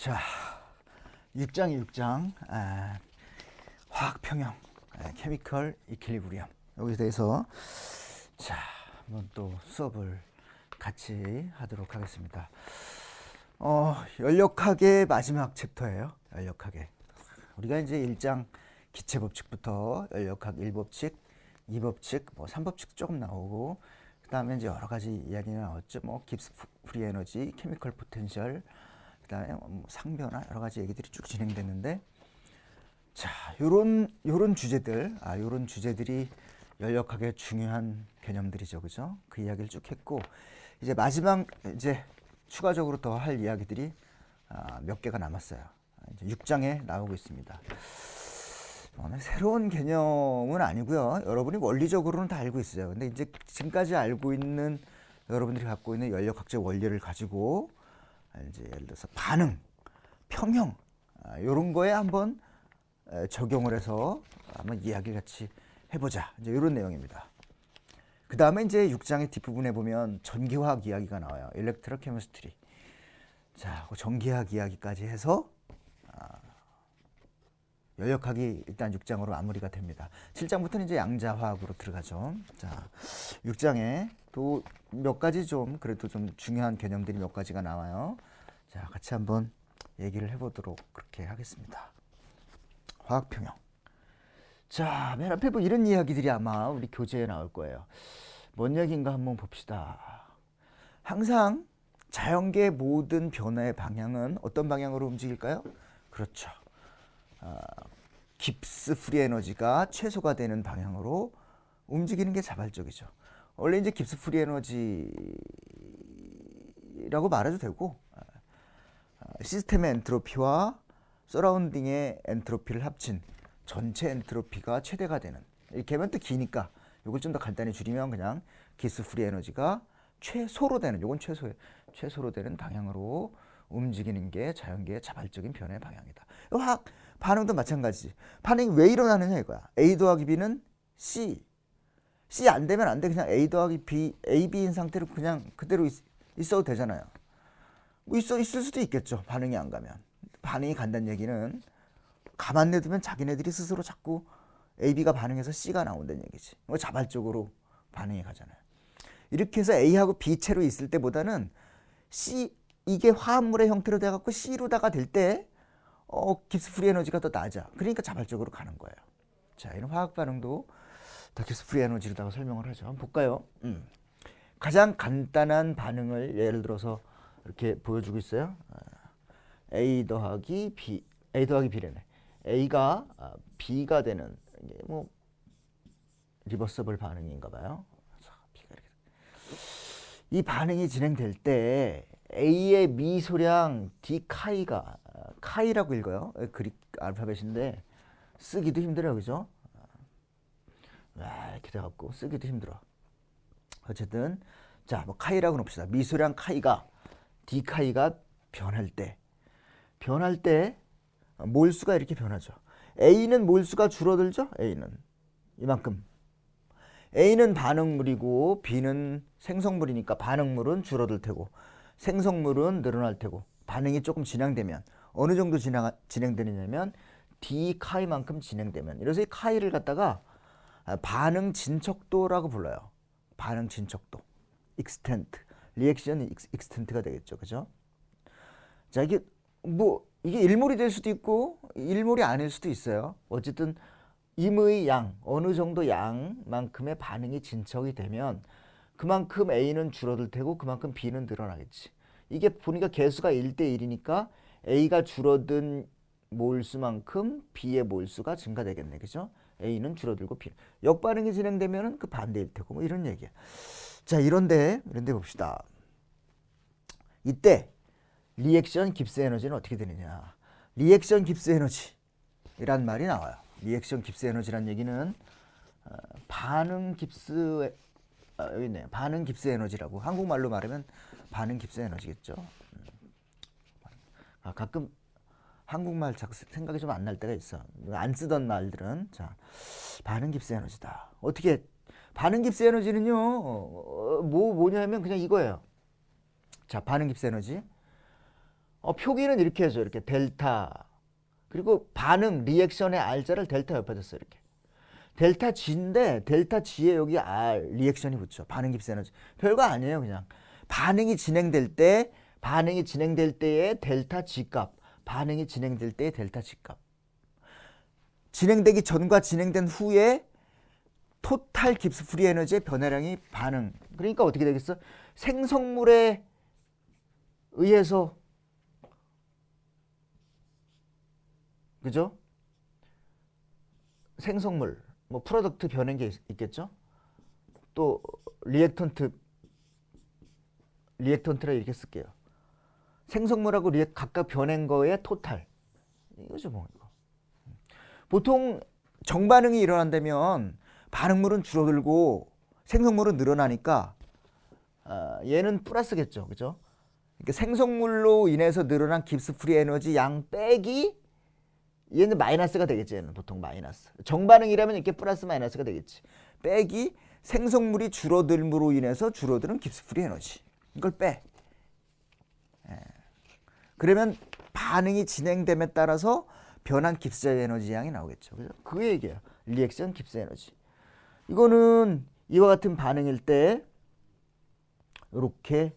자, 6장이 6장 화학 평형, 케미컬 이퀄리브리엄 여기에 대해서 자 한번 또 수업을 같이 하도록 하겠습니다. 연력학의 마지막 챕터예요. 연력학의 우리가 이제 1장 기체 법칙부터 연력학 1법칙, 2법칙, 뭐 3법칙 조금 나오고 그 다음에 이제 여러 가지 이야기 나왔죠. 뭐 깁스 프리 에너지, 케미컬 포텐셜, 그 다음에 뭐 상변화 여러 가지 얘기들이 쭉 진행됐는데, 자 요런 주제들, 요런 주제들이 연력학의 중요한 개념들이죠, 그죠? 그 이야기를 쭉 했고, 이제 마지막 이제 추가적으로 더 할 이야기들이 몇 개가 남았어요. 이제 6장에 나오고 있습니다. 새로운 개념은 아니고요. 여러분이 원리적으로는 다 알고 있어요. 근데 이제 지금까지 알고 있는 여러분들이 갖고 있는 연력학적 원리를 가지고 이제 예를 들어서 반응, 평형 이런 거에 한번 적용을 해서 한번 이야기를 같이 해보자. 이제 이런 내용입니다. 그 다음에 이제 6장의 뒷부분에 보면 전기화학 이야기가 나와요. 일렉트로케미스트리. 자, 그 전기화학 이야기까지 해서 연력학이 일단 6장으로 마무리가 됩니다. 7장부터는 이제 양자화학으로 들어가죠. 자, 6장에 또 몇 가지 좀 그래도 좀 중요한 개념들이 몇 가지가 나와요. 자, 같이 한번 얘기를 해보도록 그렇게 하겠습니다. 화학평형. 자, 맨 앞에 뭐 이런 이야기들이 아마 우리 교재에 나올 거예요. 뭔 얘기인가 한번 봅시다. 항상 자연계의 모든 변화의 방향은 어떤 방향으로 움직일까요? 그렇죠. 깁스 프리 에너지가 최소가 되는 방향으로 움직이는 게 자발적이죠. 원래 이제 깁스 프리 에너지라고 말해도 되고, 시스템의 엔트로피와 서라운딩의 엔트로피를 합친 전체 엔트로피가 최대가 되는, 이렇게 하면 또 기니까 이걸 좀 더 간단히 줄이면 그냥 깁스 프리 에너지가 최소로 되는, 이건 최소로 되는 방향으로 움직이는 게 자연계의 자발적인 변화의 방향이다. 화학 반응도 마찬가지지. 반응이 왜 일어나느냐 이거야. A 더하기 B는 C 안 되면 안 돼. 그냥 A 더하기 B, AB인 상태로 그냥 그대로 있어도 되잖아요. 뭐 있을 수도 있겠죠. 반응이 안 가면. 반응이 간다는 얘기는 가만 내두면 자기네들이 스스로 자꾸 AB가 반응해서 C가 나온다는 얘기지. 뭐 자발적으로 반응이 가잖아요. 이렇게 해서 A하고 B체로 있을 때보다는 C, 이게 화합물의 형태로 돼갖고 C로다가 될 때 깁스 프리 에너지가 더 낮아. 그러니까 자발적으로 가는 거예요. 자, 이런 화학 반응도 다 깁스 프리 에너지로다가 설명을 하죠. 한번 볼까요? 가장 간단한 반응을 예를 들어서 이렇게 보여주고 있어요. A 더하기 B래네. A가 B가 되는, 이게 뭐 리버서블 반응인가 봐요. 이 반응이 진행될 때 A의 미소량 D 카이라고 읽어요. 그릭 알파벳인데 쓰기도 힘들어요, 그죠? 이렇게 돼갖고 쓰기도 힘들어. 어쨌든 자, 뭐 카이라고 놉시다. 미소량 카이가 D 카이가 변할 때 몰수가 이렇게 변하죠. A는 몰수가 줄어들죠. A는 이만큼. A는 반응물이고 B는 생성물이니까 반응물은 줄어들 테고 생성물은 늘어날 테고, 반응이 조금 진행되면 어느 정도 진행되느냐면 D 카이만큼 진행되면, 이래서 이 카이를 갖다가 반응 진척도라고 불러요. 반응 진척도, 익스텐트, 리액션 익스텐트가 되겠죠, 그죠? 자, 이게 일몰이 될 수도 있고 일몰이 아닐 수도 있어요. 어쨌든 임의 양, 어느 정도 양만큼의 반응이 진척이 되면 그만큼 A는 줄어들 테고 그만큼 B는 늘어나겠지. 이게 보니까 개수가 1대1이니까 A가 줄어든 몰수만큼 B의 몰수가 증가되겠네, 그죠? A는 줄어들고 B는. 역반응이 진행되면 그 반대일 테고, 뭐 이런 얘기야. 자, 이런데 봅시다. 이때 리액션 깁스 에너지는 어떻게 되느냐. 리액션 깁스 에너지란 말이 나와요. 리액션 깁스 에너지란 얘기는 반응 깁스, 여기 있네요. 반응 깁스 에너지라고 한국말로 말하면 반응 깁스 에너지겠죠. 가끔 한국말 자꾸 생각이 좀 안 날 때가 있어. 안 쓰던 말들은. 자, 반응 깁스 에너지다. 어떻게 반응 깁스 에너지는요, 뭐냐면 그냥 이거예요. 자, 반응 깁스 에너지 표기는 이렇게 해서 이렇게 델타 그리고 반응 리액션의 R자를 델타 옆에 뒀어요. 이렇게 델타 G인데 델타 G에 여기 R 리액션이 붙죠. 반응 깁스 에너지. 별거 아니에요. 그냥 반응이 진행될 때의 델타 G 값, 반응이 진행될 때의 델타 G 값. 진행되기 전과 진행된 후에 토탈 깁스 프리 에너지의 변화량이 반응. 그러니까 어떻게 되겠어? 생성물에 의해서 그죠? 생성물, 뭐 프로덕트 변한 게 있겠죠? 또 리액턴트라 이렇게 쓸게요. 생성물하고 각각 변한 거의 토탈. 이거죠, 뭐 이거. 보통 정반응이 일어난다면 반응물은 줄어들고 생성물은 늘어나니까 얘는 플러스겠죠, 그죠? 그러니까 생성물로 인해서 늘어난 깁스 프리 에너지 양 빼기 얘는 마이너스가 되겠지. 얘는 보통 마이너스. 정반응이라면 이렇게 플러스 마이너스가 되겠지. 빼기 생성물이 줄어들므로 인해서 줄어드는 깁스 프리 에너지. 이걸 빼. 그러면 반응이 진행됨에 따라서 변한 깁스 에너지 양이 나오겠죠. 그죠? 그 얘기예요. 리액션 깁스 에너지. 이거는 이와 같은 반응일 때 이렇게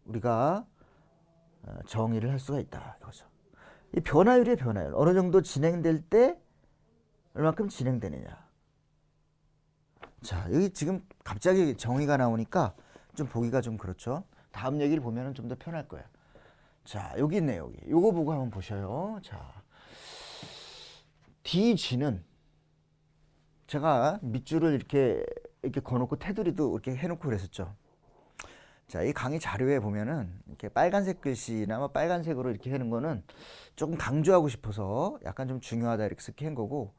우리가 정의를 할 수가 있다. 이거죠. 이 변화율이에요. 변화율. 어느 정도 진행될 때 얼마큼 진행되느냐. 자, 여기 지금 갑자기 정의가 나오니까 좀 보기가 좀 그렇죠. 다음 얘기를 보면 좀 더 편할 거예요. 자, 여기 있네요. 여기. 요거 보고 한번 보셔요. 자, DG는 제가 밑줄을 이렇게 거놓고 테두리도 이렇게 해놓고 그랬었죠. 자, 이 강의 자료에 보면은 이렇게 빨간색 글씨나 뭐 빨간색으로 이렇게 하는 거는 조금 강조하고 싶어서 약간 좀 중요하다 이렇게 한 거고,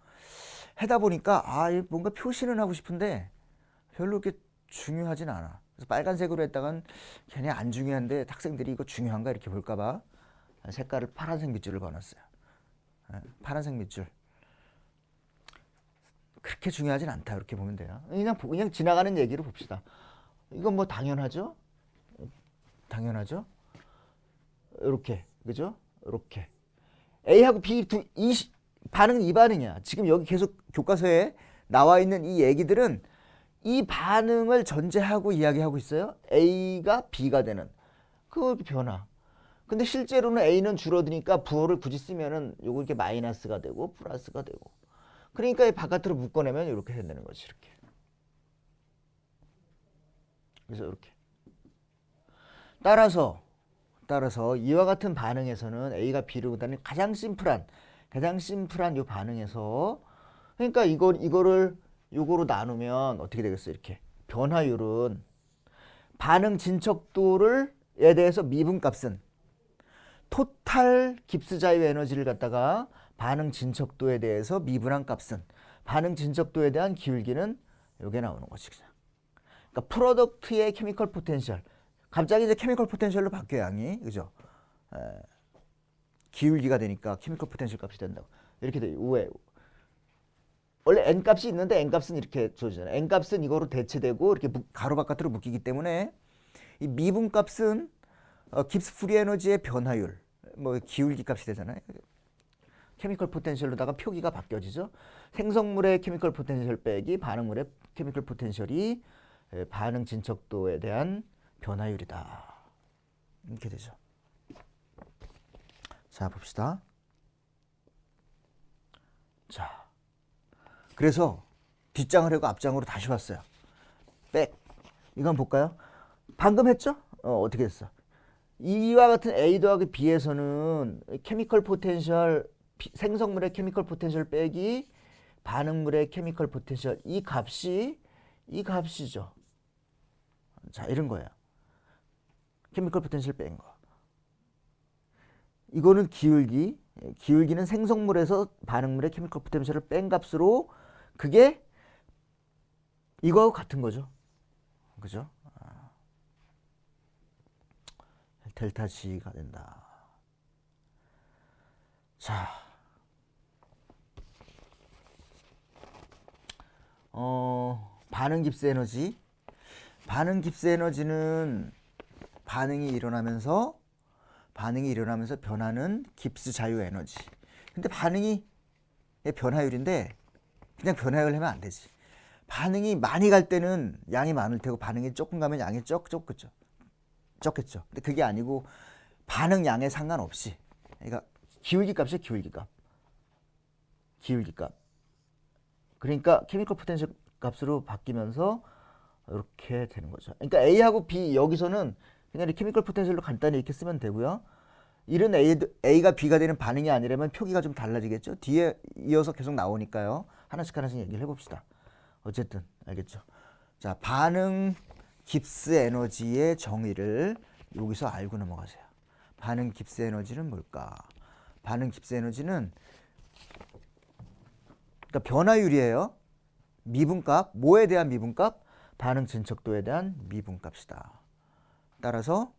하다 보니까 뭔가 표시는 하고 싶은데 별로 그렇게 중요하진 않아. 그래서 빨간색으로 했다간 걔네 안 중요한데 학생들이 이거 중요한가 이렇게 볼까봐 색깔을 파란색 밑줄을 그어놨어요. 파란색 밑줄. 그렇게 중요하진 않다 이렇게 보면 돼요. 그냥 지나가는 얘기로 봅시다. 이건 뭐 당연하죠? 당연하죠? 이렇게, 그죠? 이렇게. A하고 B 반응은 이 반응이야. 지금 여기 계속 교과서에 나와 있는 이 얘기들은 이 반응을 전제하고 이야기하고 있어요. A가 B가 되는 그 변화. 근데 실제로는 A는 줄어드니까 부호를 굳이 쓰면은 요거 이렇게 마이너스가 되고 플러스가 되고. 그러니까 이 바깥으로 묶어내면 이렇게 된다는 거지. 이렇게. 그래서 이렇게. 따라서 이와 같은 반응에서는 A가 B를 보다는 가장 심플한 이 반응에서, 그러니까 요거를 나누면 어떻게 되겠어요? 이렇게 변화율은 반응 진척도에 대해서 미분값은 토탈 깁스 자유 에너지를 갖다가 반응 진척도에 대해서 미분한 값은 반응 진척도에 대한 기울기는 요게 나오는 거지. 그냥. 그러니까 프로덕트의 케미컬 포텐셜, 갑자기 이제 케미컬 포텐셜로 바뀌어요, 양이. 그죠? 기울기가 되니까 케미컬 포텐셜 값이 된다고. 이렇게 돼. 왜? 원래 n 값이 있는데 n 값은 이렇게 주어지잖아요. n 값은 이거로 대체되고 이렇게 가로 바깥으로 묶이기 때문에 이 미분 값은 깁스 프리 에너지의 변화율, 뭐 기울기 값이 되잖아요. 케미컬 포텐셜로다가 표기가 바뀌어지죠. 생성물의 케미컬 포텐셜 빼기 반응물의 케미컬 포텐셜이 반응 진척도에 대한 변화율이다. 이렇게 되죠. 자, 봅시다. 자, 그래서 뒷장을 하고 앞장으로 다시 왔어요. 백. 이거 한번 볼까요? 방금 했죠? 어떻게 했어? 이와 같은 A 더하기 B에서는 케미컬 포텐셜, 생성물의 케미컬 포텐셜 빼기 반응물의 케미컬 포텐셜, 이 값이죠. 자, 이런 거예요. 케미컬 포텐셜 뺀 거. 이거는 기울기는 생성물에서 반응물의 케미컬 포텐셜을 뺀 값으로, 그게 이거하고 같은 거죠. 그죠? 델타 G가 된다. 자, 반응 깁스 에너지. 반응 깁스 에너지는 반응이 일어나면서 반응이 일어나면서 변하는 깁스 자유 에너지. 근데 반응이 변화율인데 그냥 변화율 하면 안 되지. 반응이 많이 갈 때는 양이 많을 테고 반응이 조금 가면 양이 적겠죠. 근데 그게 아니고 반응 양에 상관없이, 그러니까 기울기 값이에요. 기울기 값. 그러니까 케미컬 포텐셜 값으로 바뀌면서 이렇게 되는 거죠. 그러니까 A하고 B 여기서는 그냥 이 케미컬 포텐셜로 간단히 이렇게 쓰면 되고요. 이런 A가 B가 되는 반응이 아니라면 표기가 좀 달라지겠죠. 뒤에 이어서 계속 나오니까요. 하나씩 얘기를 해봅시다. 어쨌든 알겠죠. 자, 반응 깁스 에너지의 정의를 여기서 알고 넘어가세요. 반응 깁스 에너지는 뭘까? 반응 깁스 에너지는 그러니까 변화율이에요. 미분값, 뭐에 대한 미분값? 반응 진척도에 대한 미분값이다. 따라서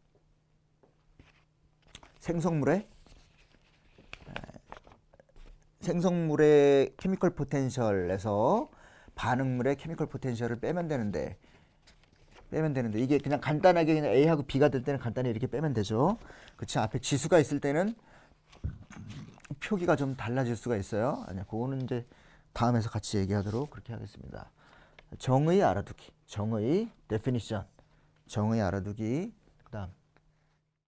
생성물의 케미컬 포텐셜에서 반응물의 케미컬 포텐셜을 빼면 되는데 이게 그냥 간단하게 그냥 A하고 B가 될 때는 간단히 이렇게 빼면 되죠. 그치? 앞에 지수가 있을 때는 표기가 좀 달라질 수가 있어요. 아니야, 그거는 이제 다음에서 같이 얘기하도록 그렇게 하겠습니다. 정의 알아두기, 정의 definition, 정의 알아두기. 그다음